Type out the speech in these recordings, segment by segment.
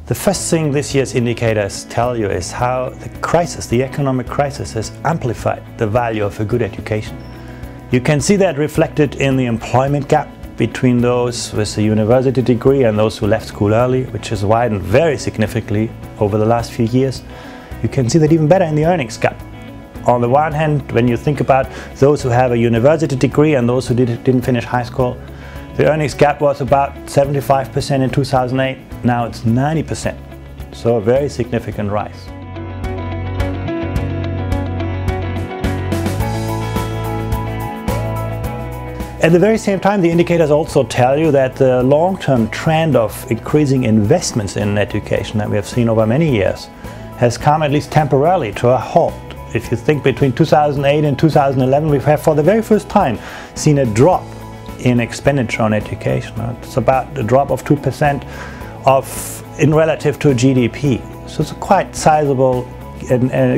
The first thing this year's indicators tell you is how the economic crisis has amplified the value of a good education. You can see that reflected in the employment gap between those with a university degree and those who left school early, which has widened very significantly over the last few years. You can see that even better in the earnings gap. On the one hand, when you think about those who have a university degree and those who didn't finish high school, the earnings gap was about 75% in 2008. Now it's 90%, so a very significant rise. At the very same time, the indicators also tell you that the long-term trend of increasing investments in education that we have seen over many years has come, at least temporarily, to a halt. If you think between 2008 and 2011, we have for the very first time seen a drop in expenditure on education. It's about a drop of 2% in relative to GDP. So it's a quite sizable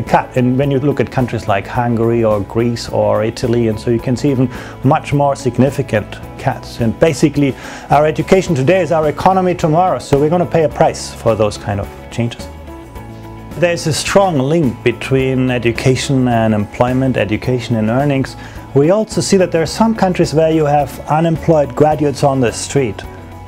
cut. And when you look at countries like Hungary or Greece or Italy, and so you can see even much more significant cuts. And basically, our education today is our economy tomorrow. So we're going to pay a price for those kind of changes. There's a strong link between education and employment, education and earnings. We also see that there are some countries where you have unemployed graduates on the street,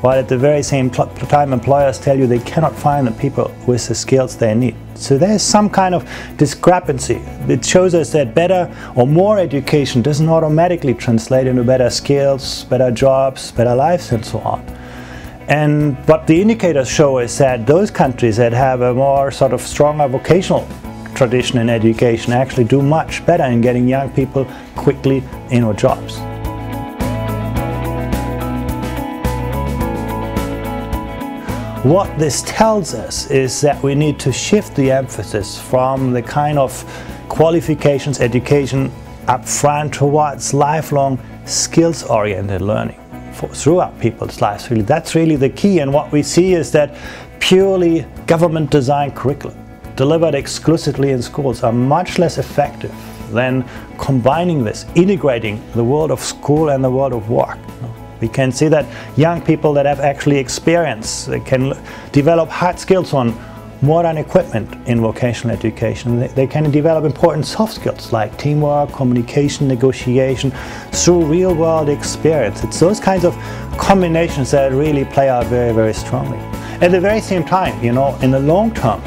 while at the very same time employers tell you they cannot find the people with the skills they need. So there's some kind of discrepancy. It shows us that better or more education doesn't automatically translate into better skills, better jobs, better lives and so on. And what the indicators show is that those countries that have a more sort of stronger vocational tradition in education actually do much better in getting young people quickly into jobs. What this tells us is that we need to shift the emphasis from the kind of qualifications education up front towards lifelong skills-oriented learning throughout people's lives. Really, that's really the key. And what we see is that purely government-designed curricula delivered exclusively in schools are much less effective than combining this, integrating the world of school and the world of work. We can see that young people that have actually experience, they can develop hard skills on modern equipment in vocational education. They can develop important soft skills like teamwork, communication, negotiation through real-world experience. It's those kinds of combinations that really play out very, very strongly. At the very same time, in the long term,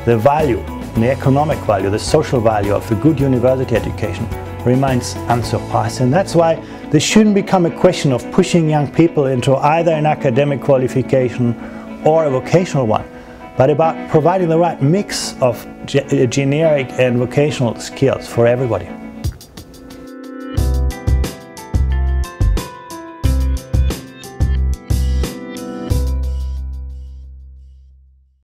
the value, the economic value, the social value of a good university education remains unsurpassed. And that's why this shouldn't become a question of pushing young people into either an academic qualification or a vocational one, but about providing the right mix of generic and vocational skills for everybody.